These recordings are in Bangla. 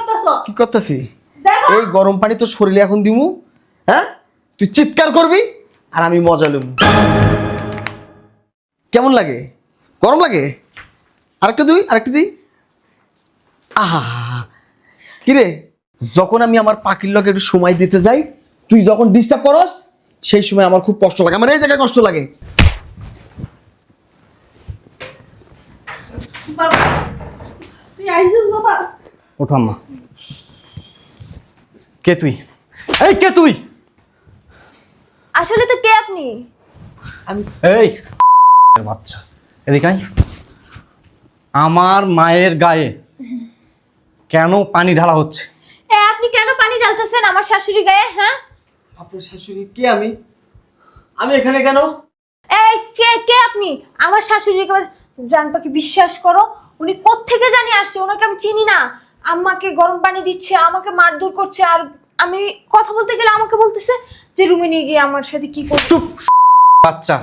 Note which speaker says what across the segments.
Speaker 1: করতেছো?
Speaker 2: কি করতেছি?
Speaker 1: দেখো
Speaker 2: এই গরম পানি তো শরীরে এখন দিমু, হ্যাঁ? তুই চিৎকার করবি আর আমি মজা লুম। কেমন লাগে? গরম লাগে? আরেকটা দিই। আহা, কিরে, যখন আমি আমার পাখির লগে একটু সময় দিতে যাই, তুই যখন ডিস্টার্ব করস, সেই সময় আমার খুব কষ্ট লাগে। আমার এই জায়গায় কষ্ট লাগে।
Speaker 1: বাবা, তুই আইছিস বাবা?
Speaker 3: ওঠো আম্মা। কে তুই? এই কে তুই?
Speaker 4: আসলে তো কে আপনি?
Speaker 3: এই বাচ্চা, এদিকে আয়। আমার মায়ের গায়ে কেন পানি ঢালা হচ্ছে?
Speaker 4: আপনি কেন পানি ঢালতেছেন আমার শাশুড়ি গায়ে? হ্যাঁ,
Speaker 2: আপনার শাশুড়ি কে? আমি এখানে কেন?
Speaker 4: এই কে কে আপনি? আমার শাশুড়িকে জান পাখি বিশ্বাস করো, উনি কোত্থেকে জানি আসছে, ওনাকে আমি চিনি না। আম্মাকে গরম পানি দিচ্ছে, আমাকে মারধর করছে, আর আমি কথা বলতে গেলে আমাকে বলতেছে যে রুমে নিয়ে গিয়ে আমার সাথে কি করব।
Speaker 3: চুপ বাচ্চা,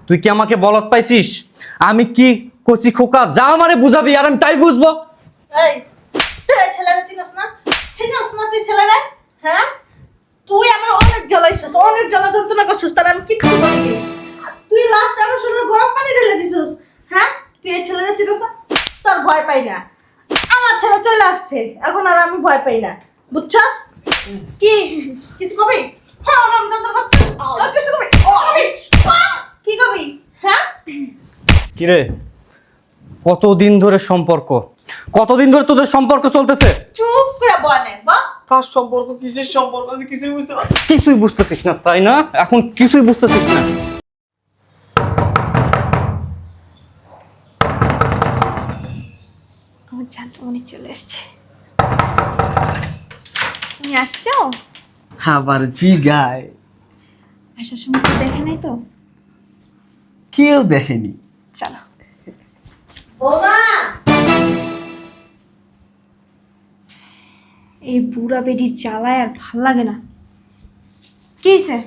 Speaker 3: তুই কি আমাকে বলত পাইছিস? আমি কি কচি খোকা, যা আমারে বুঝাবি আর আমি তাই বুঝবো।
Speaker 1: এই তুই এই ছেলেরা চিনস না? চিনস না তুই ছেলেরা? হ্যাঁ, তুই আমার অনেক জ্বালাইছিস, অনেক জ্বালা যন্ত্রণা করছিস, তার আমি কিচ্ছু বলিনি। আর তুই লাস্টে আমার শরীরে গরম পানি ঢেলে দিছিস। হ্যাঁ, তুই এই ছেলেরা চিনস না? তোর ভয় পাই না। আমার ছেলে চলে আসছে, এখন আর আমি ভয় পাই না, বুঝছস? কি কিছু কবি? হ্যাঁ, রমজান তো কিছু কবি? কবি? কি কবি? হ্যাঁ,
Speaker 3: কিরে, কতদিন ধরে তোদের সম্পর্ক চলতেছে?
Speaker 1: চুপ করে বনে বা
Speaker 2: কার সম্পর্ক, কিসের সম্পর্ক, আমি কিছুই বুঝতে পারছি না।
Speaker 3: কিছুই বুঝতেছিস না তাই না? এখন কিছুই বুঝতেছিস না।
Speaker 4: আমার জানতো উনি চলে আসছে। তুমি আসছো?
Speaker 2: আবার জি গায়,
Speaker 4: আসার সময় কেউ দেখে নাই তো?
Speaker 2: কেউ দেখেনি।
Speaker 4: চলো।
Speaker 1: বৌমা,
Speaker 4: এই বুড়া বেডির জ্বালায় আর ভাল লাগে না। কি হয়েছে?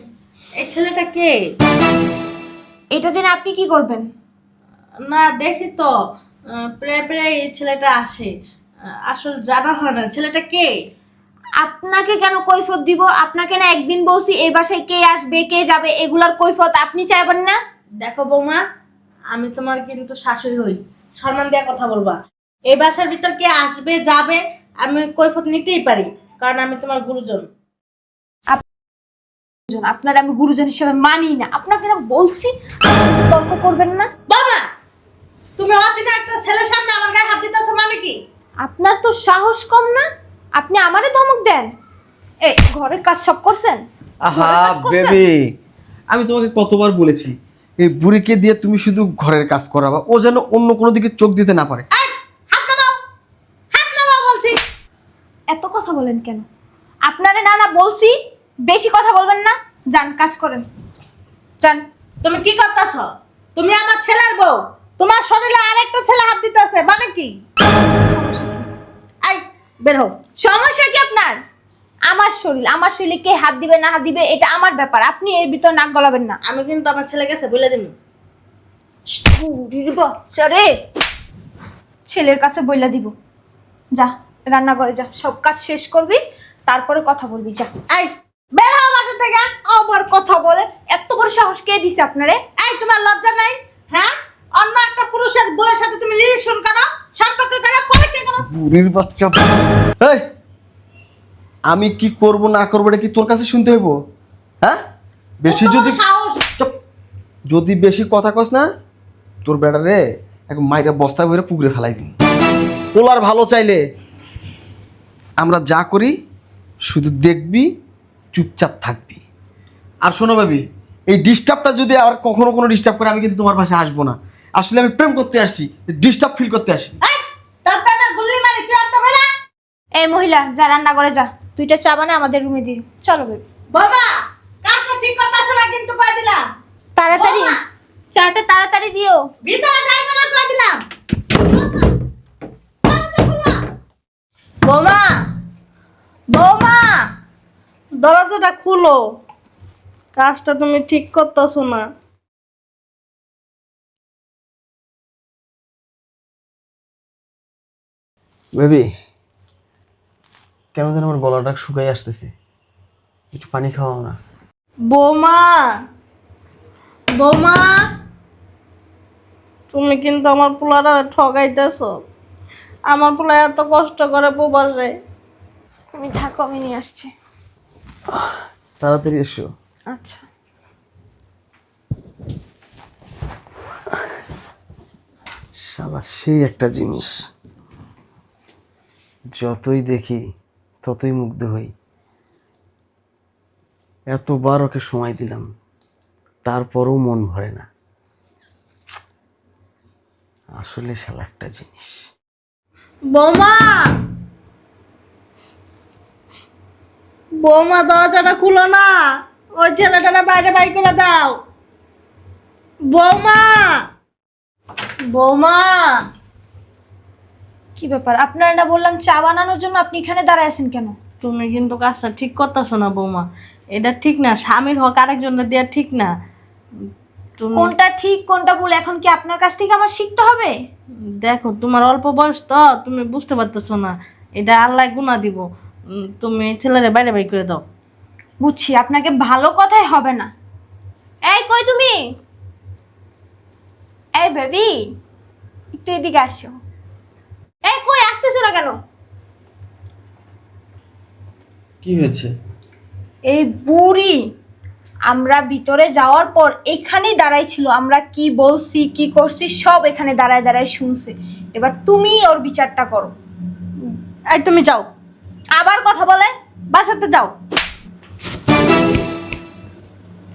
Speaker 1: এই ছেলেটা কে?
Speaker 4: এটা জেনে আপনি কি করবেন?
Speaker 1: না দেখি তো, প্রায় প্রায় এই ছেলেটা আসে, আসলে জানা হয় না ছেলেটা কে।
Speaker 4: আপনাকে কেন কৈফত দিব? আপনাকে না একদিন বলছি এই বাসায় কে আসবে কে যাবে এগুলার কৈফত আপনি চাইবেন না?
Speaker 1: দেখো বৌমা, আমি তোমার কিন্তু শাশুড়ি হই, সম্মান দিয়ে কথা বলবা। এই বাসার ভিতর কে আসবে যাবে আমি কৈফত নিতেই পারি, কারণ আমি তোমার গুরুজন।
Speaker 4: আপনার আমি গুরুজন হিসেবে মানি না। আপনাকে না বলছি তর্ক করবেন না।
Speaker 1: বাবা, তুমি অচেনা একটা ছেলের সামনে আমার গায়ে হাত দিতেছো মানে কি?
Speaker 4: আপনার তো সাহস কম না? আপনি আমারে ধমক দেন? এই ঘরের কাজ সব করছেন?
Speaker 2: আহা
Speaker 4: ঘরের কাজ করছেন?
Speaker 2: বেবি, আমি তোমাকে কতবার বলেছি এই বুড়িকে দিয়ে তুমি শুধু ঘরের কাজ করাবা, ও যেন অন্য কোনো দিকে চোখ দিতে না পারে।
Speaker 1: এই, হাত নামাও, হাত নামাও বলছি।
Speaker 4: এত কথা বলেন কেন? আপনারে না না বলছি বেশি কথা বলবেন না। যান কাজ করেন, যান।
Speaker 1: তুমি কি করতেছ? তুমি আমার ছেলের বউ, তোমার শরীরে আরেকটা ছেলে হাত দিতেছে মানে কি? আই বের হও।
Speaker 4: সমস্যা কি আপনার? আমার শরীরে কে হাত দিবে না হাত দিবে এটা আমার ব্যাপার, আপনি এর ভিতর নাক গলাবেন না।
Speaker 1: আমি কিন্তু আমার ছেলে গেছে বলে দিন।
Speaker 4: বুড়ির বাচ্চা রে, ছেলের কাছে বইলা দিব। যা রান্না করে যা, সব কাজ শেষ করবি, তারপরে কথা বলবি। যা
Speaker 1: আই বের হও বাসা থেকে।
Speaker 4: আবার কথা বলে, এত বড় সাহস কে দিছে আপনারে?
Speaker 1: এই তোমার লজ্জা নাই? হ্যাঁ, অন্য একটা পুরুষের বউয়ের সাথে তুমি রিলেশন করো, সম্পর্ক করো, পরে কি করো?
Speaker 2: বুড়ির বাচ্চা। এই, আমি কি করব না করবো এটা কি তোর কাছে শুনতে হইব? হ্যাঁ, বেশি
Speaker 1: কত বড়
Speaker 2: যদি
Speaker 1: সাহস!
Speaker 2: চুপ, যদি বেশি কথা কস না, তোর বেটারে এক মাইরা বস্তা ভরে পুকুরে ফেলাই দিন। পোলার ভালো চাইলে আমরা যা করি শুধু দেখবি, চুপচাপ থাকবি। আর শোনো ভাবি, এই ডিস্টার্বটা যদি আর কখনো কোনো ডিস্টার্ব করে, আমি কিন্তু তোমার পাশে আসবো না। আসলে আমি প্রেম করতে আসছি, ডিস্টার্ব ফিল করতে আসি।
Speaker 1: এই তোর পেটে গুল্লি মারি তুই আনতে পারে?
Speaker 4: এই মহিলা, যা রান্না করে যা, দুইটা চা বানা আমাদের রুমে দিই। চলো বেবি।
Speaker 1: বাবা, কাজটা ঠিক করতেছ না কিন্তু কই দিলাম।
Speaker 4: তাড়াতাড়ি
Speaker 1: বৌমা,
Speaker 4: চাটা তাড়াতাড়ি দিও।
Speaker 1: ভিতরে যাইবে না কই দিলাম। বৌমা, বৌমা, দরজাটা খুলো, কাজটা তুমি ঠিক করতেছ না।
Speaker 2: বেবি, কেন যেন আমার গলাটা শুকাই আসতেছে, একটু পানি খাওয়াও না।
Speaker 1: বৌমা, বৌমা, তুমি কিন্তু আমার পোলাটা ঠগাইতেছো। আমার পোলা এত কষ্ট করে প্রবাসে।
Speaker 4: তুমি থাকো, আমি নিয়ে আসছি।
Speaker 2: তাড়াতাড়ি এসো।
Speaker 4: আচ্ছা।
Speaker 2: শালা সেই একটা জিনিস, যতই দেখি ততই মুগ্ধ হই। এতবার ওকে সময় দিলাম, তারপরও মন ভরে না। আসলে শালা একটা জিনিস।
Speaker 1: বৌমা, বৌমা, দরজাটা খুলো না, ওই ছেলেটারা বাইরে বাই করে দাও। বৌমা, বৌমা,
Speaker 4: কি ব্যাপার? আপনার না বললাম চা বানানোর জন্য, আপনি এখানে দাঁড়ায় আছেন কেন?
Speaker 1: তুমি কিন্তু কাজটা ঠিক করতেছো না বৌমা। এটা ঠিক না, স্বামীর হক আরেকজনের দেওয়া ঠিক না। তুমি
Speaker 4: কোনটা ঠিক কোনটা ভুল এখন কি আপনার কাছ থেকে আমার শিখতে হবে?
Speaker 1: দেখো, তোমার অল্প বয়স তো, তুমি বুঝতে পারতেছো না। এটা আল্লাহ গুনাহ দিব। তুমি ছেলেরে বাইরে বাই করে দাও।
Speaker 4: বুঝছি, আপনাকে ভালো কথাই হবে না। এই কই তুমি? এই বেবি, একটু এদিকে আসো। এই কই আসতেছো না কেন?
Speaker 2: কি হয়েছে?
Speaker 4: এই বুড়ি আমরা ভিতরে যাওয়ার পর এখানেই দাঁড়াই ছিল, আমরা কি বলছি কি করছি সব এখানে দাঁড়ায় দাঁড়ায় শুনছে। এবার তুমি ওর বিচারটা করো।
Speaker 1: এই তুমি যাও,
Speaker 4: আবার কথা বলে।
Speaker 1: বাসাতে যাও।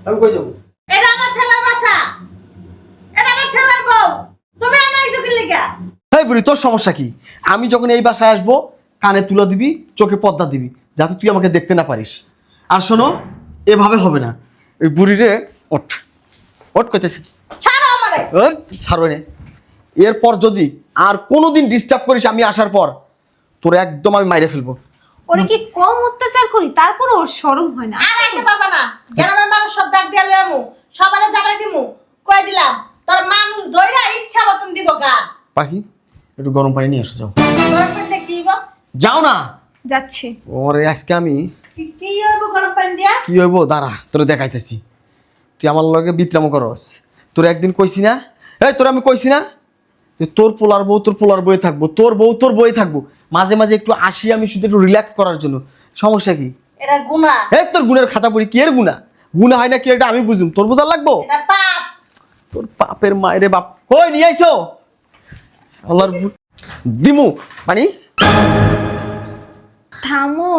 Speaker 2: আমি কই যাবো?
Speaker 1: এটা আমার ছেলের বাসা, এটা আমার ছেলের বউ। তুমি আমার আইছো কি লিগা?
Speaker 2: এই বুড়ি, তোর সমস্যা কি? আমি যখন এই বাসায় আসবো, কানে তুলা দিবি, চোখে পর্দা দিবি, যাতে তুই আমাকে দেখতে না পারিস। আর শোনো, এভাবে হবে না। ওই বুড়িরে ওঠ ওঠ করতেছি।
Speaker 1: ছাড়ো আমারে।
Speaker 2: ছাড়ো নে। এরপর যদি আর কোনোদিন ডিস্টার্ব করিস আমি আসার পর, তোর একদম আমি মাইরে ফেলবো।
Speaker 4: ওরে কি কম অত্যাচার করি, তারপর ওর শরম হয় না।
Speaker 1: আর আইতে পারবা না। গ্রামের মানুষ সব ডাক দিয়া লই আমু, সবারে জানাই দিমু। কই দিলাম, তোর মানুষ ধইরা ইচ্ছা মতন দিব গান।
Speaker 2: পাখি, একটু গরম পানি নিয়ে এসো, যাও।
Speaker 1: গরম পানি দিয়ে কি হইব?
Speaker 2: যাও না।
Speaker 4: যাচ্ছি।
Speaker 2: ওরে আজকে আমি
Speaker 1: কি হইব গরম পানি দিয়া?
Speaker 2: কি হইব দাঁড়া, তোরে দেখাইতেছি। তুই আমার লগে বিত্রামো করস। তোর একদিন কইছি না, এই তোর আমি কইছি না যে তোর পোলার বউ তোর পোলার বয়ে থাকবো, তোর বউ তোর বয়ে থাকবো। মাঝে মাঝে একটু আসি আমি শুধু একটু রিল্যাক্স করার জন্য। সমস্যা কি?
Speaker 1: এটা গুনাহ।
Speaker 2: এই তোর গুণের খাতা পড়ি, কি এর গুণা? গুণা হয় না কি এটা আমি বুঝুম, তোর বোঝার লাগবো?
Speaker 1: এটা পাপ।
Speaker 2: তোর পাপের মায়েরে বাপ কই নিয়ে আইছো? আল্লাহর দিমু মানে
Speaker 4: থামো,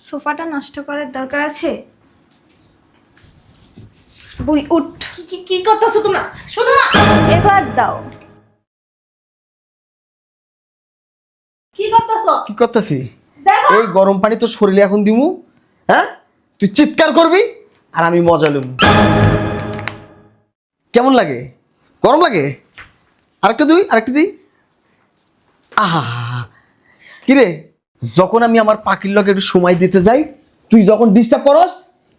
Speaker 4: সোফাটা নষ্ট করার দরকার আছে? বুড়ি উঠ।
Speaker 1: কি করতেছো তোমরা? শোনো না,
Speaker 4: এবার দাও।
Speaker 1: কি করতেছো?
Speaker 2: কি করতেছি?
Speaker 1: দেখো,
Speaker 2: এই গরম পানি তো শরীরে এখন দিমু, হ্যাঁ? তুই চিৎকার করবি আর আমি মজা লুম। কেমন লাগে? গরম লাগে? আরেকটা দিই, আরেকটা দিই। আহা, কিরে, যখন আমি আমার পাখির লগে একটু সময় দিতে যাই, তুই যখন ডিস্টার্ব করস,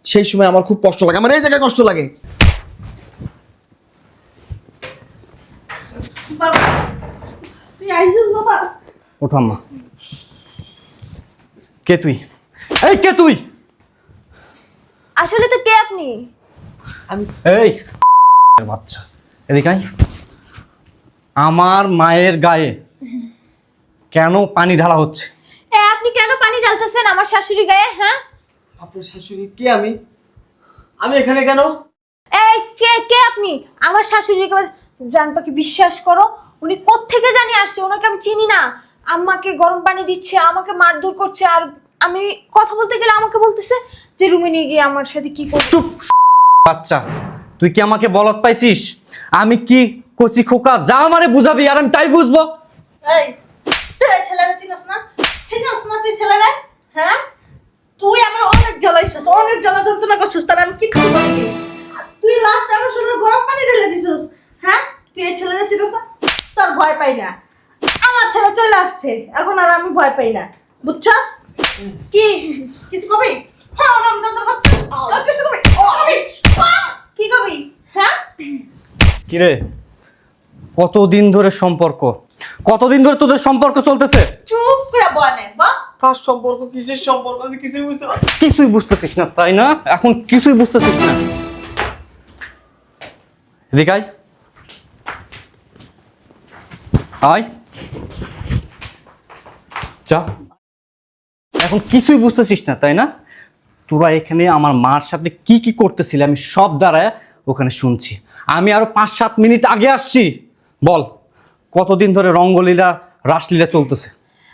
Speaker 2: সেই সময় আমার খুব কষ্ট লাগে। আমার এই জায়গায় কষ্ট লাগে।
Speaker 1: বাবা, তুই আইছিস বাবা?
Speaker 3: ওঠো আম্মা। কে তুই? এই কে তুই?
Speaker 4: আসলে তো কে আপনি?
Speaker 3: এই বাচ্চা, এদিকে আয়। আমার মায়ের গায়ে কেন পানি ঢালা হচ্ছে?
Speaker 4: আপনি কেন পানি ঢালতেছেন আমার শাশুড়ি গায়ে? হ্যাঁ,
Speaker 2: আপনার শাশুড়ি কে? আমি এখানে কেন?
Speaker 4: এই কে কে আপনি? আমার শাশুড়িকে জান পাখি বিশ্বাস করো, উনি কোত্থেকে জানি আসছে, ওনাকে আমি চিনি না। আম্মাকে গরম পানি দিচ্ছে, আমাকে মারধর করছে, আর আমি কথা বলতে গেলে আমাকে বলতেছে যে রুমে নিয়ে গিয়ে আমার সাথে কি করছো।
Speaker 3: চুপ বাচ্চা, তুই কি আমাকে বলত পাইছিস? আমি কি কচি খোকা, যা আমারে বুঝাবি আর আমি তাই বুঝবো।
Speaker 1: এই, তুই এই ছেলেরে চিনস না? চিনস না তুই ছেলেরে? হ্যাঁ, তুই আমার অনেক জ্বালাইছিস, অনেক জ্বালা যন্ত্রণা করছিস, তার আমি কিচ্ছু বলিনি। তুই লাস্ট আমার শরীরে গরম পানি ঢেলে দিছিস। হ্যাঁ, তুই এই ছেলেরে চিনস না? তোর ভয় পাই না। আমার ছেলে চলে আসছে, এখন আর আমি ভয় পাই না, বুঝছস? কি কিছু কবি? হ্যাঁ, রমজান তো কিছু কবি? কি কবি? হ্যাঁ,
Speaker 3: কিরে, কতদিন ধরে সম্পর্ক, কতদিন ধরে তোদের সম্পর্ক চলতেছে?
Speaker 1: চুপ করে বনে বা
Speaker 2: কার সম্পর্ক, কিসের সম্পর্ক, আমি কিছুই বুঝতে পারছি না।
Speaker 3: কিছুই বুঝতেছিস না তাই না? এখন কিছুই বুঝতেছিস না। এদিকে আয়। আয় যা। এখন কিছুই বুঝতেছিস না তাই না? তোরা এখানে আমার মার সাথে কি কি করতেছিলি আমি সব দাঁড়ায় ওখানে শুনছি। আমি আরো 5-7 মিনিট আগে আসছি। বল কতদিন ধরে রঙ্গলীলা রাসলীলা চলতেছে?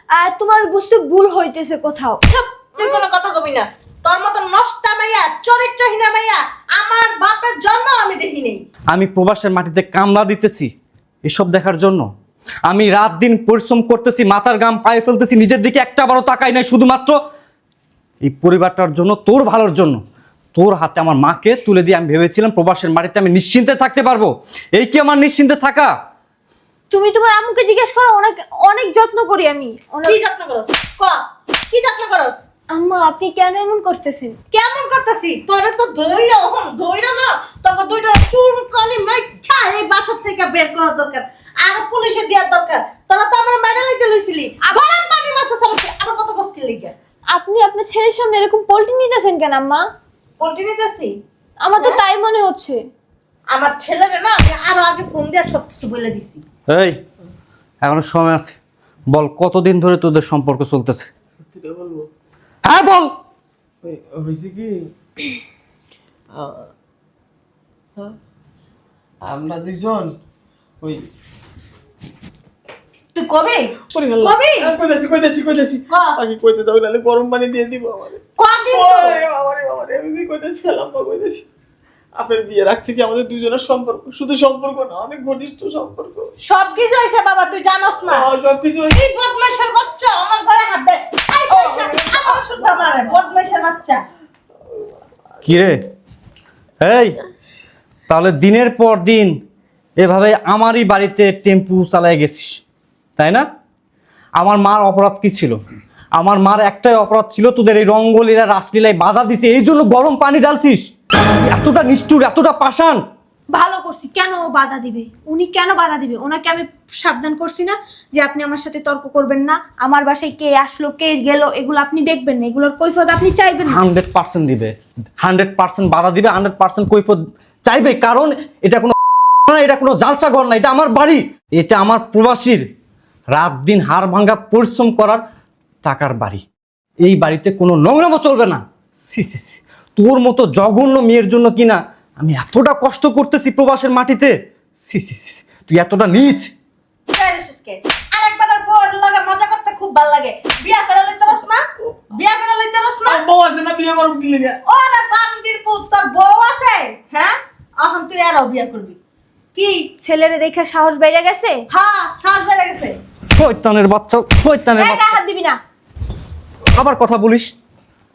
Speaker 4: আর তোমার বুঝতে ভুল হইতেছে কোথাও।
Speaker 1: চুপ, তুই কোনো কথা কবি না। তোর মতো নষ্টা মাইয়া, চরিত্রহীনা মাইয়া আমার বাপের জন্ম আমি দেখি নেই।
Speaker 3: আমি প্রবাসের মাটিতে কামলা দিতেছি এসব দেখার জন্য? আমি রাত দিন পরিশ্রম করতেছি, মাথার ঘাম পায়ে ফেলতেছি, নিজের দিকে একটাবারও তাকাই নাই, শুধুমাত্র এই পরিবারটার জন্য, তোর ভালোর জন্য। তোর হাতে আমার মাকে তুলে দিয়ে আমি ভেবেছিলাম প্রবাসের মাটিতে আমি নিশ্চিন্তে থাকতে পারবো। এই কি আমার নিশ্চিন্তে থাকা?
Speaker 4: তুমি তোমার আম্মুকে জিজ্ঞেস করো, অনেক অনেক যত্ন করি আমি।
Speaker 1: কি যত্ন করস? ক, কি যত্ন করস?
Speaker 4: আম্মা আপনি কেন এমন করতেছেন?
Speaker 1: কেমন করতেছি? তোরে তো ধইরা না, তোকে দুইটা চুল কলি মাইখা এই বাসা থেকে বের করা দরকার, আর পুলিশে দেওয়ার দরকার। তোরা তো আমার মেডাল দিতে লইছিলি, গরম পানি মাছ চালাচ্ছি, আবার কত কষ্ট লিখে।
Speaker 4: আপনি আপনার ছেলের সামনে এরকম পল্টি নিতেছেন কেন আম্মা?
Speaker 1: পোল্ট্রি নিতেছি?
Speaker 4: আমার তো তাই মনে হচ্ছে।
Speaker 1: আমার ছেলেরে না আমি আরো আগে ফোন দিয়ে সবকিছু বলে দিছি।
Speaker 3: এই এখনো সময় আছে, বল কতদিন ধরে তোদের সম্পর্ক চলতেছে?
Speaker 2: সত্যিটা বলবো?
Speaker 3: হ্যাঁ বল।
Speaker 2: হয়েছে কি, আমরা দুজন ওই
Speaker 1: তুই কবে
Speaker 2: পরে গেল।
Speaker 1: কবি?
Speaker 2: কইতেছি
Speaker 1: ক।
Speaker 2: আগে কইতে দাও, নাহলে গরম পানি দিয়ে দিব আমারে।
Speaker 1: কবি?
Speaker 2: ওরে বাবারে, আমি কি কইতেছিলাম, কইতেছি আপনার বিয়ের আগ থেকে আমাদের দুজনের সম্পর্ক, শুধু সম্পর্ক না, অনেক ঘনিষ্ঠ সম্পর্ক।
Speaker 1: সব কিছু হয়েছে বাবা, তুই জানোস না?
Speaker 2: সবকিছু
Speaker 1: এই বদমাইশের বাচ্চা আমার গলায় হাত দেয়। আমার শুদ্ধ মারে বদমাইশের বাচ্চা।
Speaker 3: কি রে? এই তাহলে দিনের পর দিন এভাবে আমারই বাড়িতে টেম্পু চালায় গেছিস তাই না? আমার মার অপরাধ কি ছিল? আমার মার একটাই অপরাধ ছিল, তোদের এই রঙ্গলীলা রাসলীলায় বাধা দিছে, এই জন্য গরম পানি ঢালছিস? এতটা নিষ্ঠুর, এতটা পাষাণ?
Speaker 4: ভালো করছি। কেন ও বাধা দিবে? উনি কেন বাধা দিবে? ওনাকে আমি সাবধান করছি না যে আপনি আমার সাথে তর্ক করবেন না, আমার বাসায় কে আসলো কে গেল এগুলো আপনি দেখবেন না, এগুলোর কৈফিয়ত আপনি চাইবেন না।
Speaker 3: 100% দিবে, 100% বাধা দিবে, 100% কৈফিয়ত চাইবে। কারণ এটা কোনো না, এটা কোনো জালসা ঘর না, এটা আমার বাড়ি, এটা আমার প্রবাসীর রাত দিন হাড় ভাঙা পরিশ্রম করার টাকার বাড়ি। এই বাড়িতে কোনো নোংরামো চলবে না। সি সি সি, তোর মতো জঘন্য মেয়ের জন্য কিনা আমি এতটা কষ্ট করতেছি প্রবাসের মাটিতে। সি সি সি, তুই এতটা নীচ।
Speaker 1: আরেকবার বউর লগে মজা করতে খুব ভালো লাগে। বিয়া করে লইতে রস না? বিয়া করে লইতে রস না?
Speaker 2: বউ আছে না, বিয়ে করব কি লিগা?
Speaker 1: ওরে বান্দির পুত, তোর বউ আছে? হ্যাঁ, এখন তুই আরো বিয়া করবি? কি
Speaker 4: ছেলেরে দেখে সাহস বেড়ে গেছে?
Speaker 1: হ্যাঁ, সাহস বেড়ে গেছে।
Speaker 3: শয়তানের বাচ্চা, শয়তানের
Speaker 4: গায়ে
Speaker 3: বাচ্চা।
Speaker 4: হাত দিবি না।
Speaker 3: আবার কথা বলিস?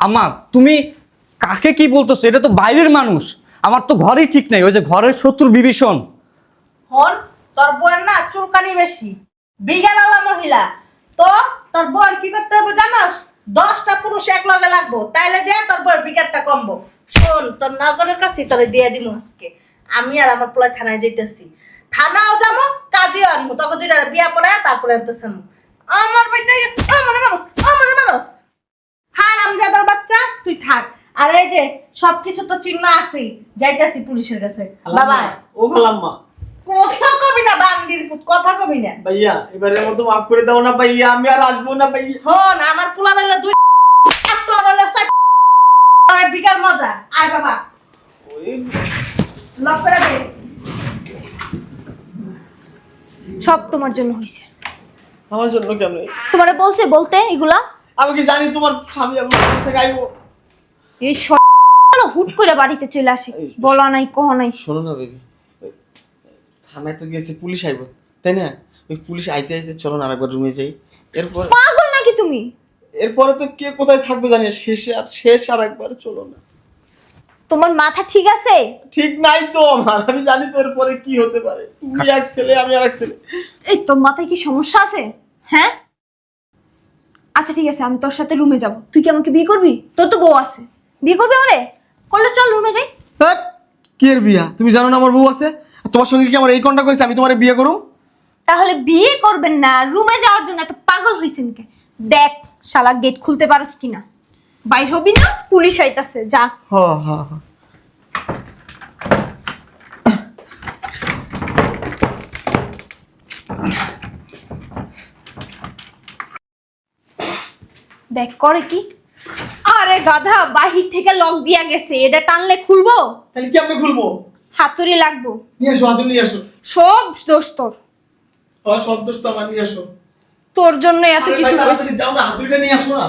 Speaker 3: আম্মা তুমি কাকে কি বলতেছো? এটা তো বাইরের মানুষ, আমার তো ঘরেই ঠিক নাই। ওই যে ঘরের শত্রু বিভীষণ।
Speaker 1: হন, তোর বউয়ের না চুলকানি বেশি, বিজ্ঞানওয়ালা মহিলা। তো তোর বউয়ের কি করতে হবে জানোস? 10টা পুরুষ এক লগে লাগবো, তাইলে যে তোর বউয়ের বিকারটা কমবো। শোন, তোর নগরের কাছে তোরে দিয়ে দিমু আজকে। আমি আর আমার পোলা থানায় যাইতেছি, থানাও যাবো, কাজেও আনবো। তখন দুইটা বিয়া পড়ে তারপরে আনতেছেন। আমার বাড়িতে আমার মানুষ হারামজাদার বাচ্চা, তুই থাক। আর এই যে সবকিছু তো চিহ্ন আছেই, যাইতেছি পুলিশের কাছে। বাবা
Speaker 2: ও খালাম্মা,
Speaker 1: কথা কবি না বান্দির পুত, কথা কবি না।
Speaker 2: ভাইয়া এবারের মতো মাফ করে দাও না ভাইয়া, আমি আর আসবো না ভাইয়া।
Speaker 1: হন, আমার পোলা বেলা দুই তোর হলে বিকার মজা। আয় বাবা, লক করে দে।
Speaker 4: সব তোমার জন্য হয়েছে।
Speaker 2: আমার জন্য কেমন?
Speaker 4: তোমারে বলছে বলতে এগুলা?
Speaker 2: আমি কি জানি তোমার স্বামী আমার কাছে গাইবো?
Speaker 4: এই হুট করে বাড়িতে চলে আসে, বলা নাই কহ নাই।
Speaker 2: শোনো না দিদি, থানায় তো গেছে, পুলিশ আইব তাই না? ওই পুলিশ আইতে আইতে চলো না আরেকবার রুমে যাই। এরপর
Speaker 4: পাগল নাকি তুমি?
Speaker 2: এরপরে তো কে কোথায় থাকবে জানি না, শেষ আর একবার চলো না।
Speaker 4: তোমার মাথা ঠিক আছে?
Speaker 2: ঠিক নাই তো আমার, আমি জানি তো এরপরে কি হতে পারে। তুমি এক ছেলে, আমি আর এক ছেলে।
Speaker 4: এই তোর মাথায় কি সমস্যা আছে? হ্যাঁ, আচ্ছা ঠিক আছে, আমি তোর সাথে রুমে যাব। তুই কি আমাকে বিয়ে করবি? তোর তো বউ আছে, বিয়ে করবি আমারে? করলে চল রুমে যাই।
Speaker 2: ধ্যাৎ, কি এর বিয়া? তুমি জানো না আমার বউ আছে? আর তোমার সঙ্গে কি আমার এই কন্টাক্ট হয়েছে আমি তোমার বিয়ে করুম?
Speaker 4: তাহলে বিয়ে করবেন না, রুমে যাওয়ার জন্য এত পাগল হইছেন কে? দেখ শালা গেট খুলতে পারস কিনা? বাইর হবি না, পুলিশ আইতাছে, যা।
Speaker 2: হ্যাঁ হ্যাঁ হ্যাঁ।
Speaker 4: দেখ করে কি। আরে গাধা, বাহির থেকে লক দিয়া গেছে, এটা টানলে খুলবো?
Speaker 2: তাহলে কি আমি খুলবো?
Speaker 4: হাতুড়ি লাগবো।
Speaker 2: নিয়ে আসো, হাতুড়ি নিয়ে আসো।
Speaker 4: সব দোষ তোর।
Speaker 2: সব দোষ তো আমার, নিয়ে আসো।
Speaker 4: তোর জন্য এত
Speaker 2: আরে ভাই,
Speaker 4: কিছু
Speaker 2: তাড়াতাড়ি যাও না, হাতুড়িটা নিয়ে আসো না।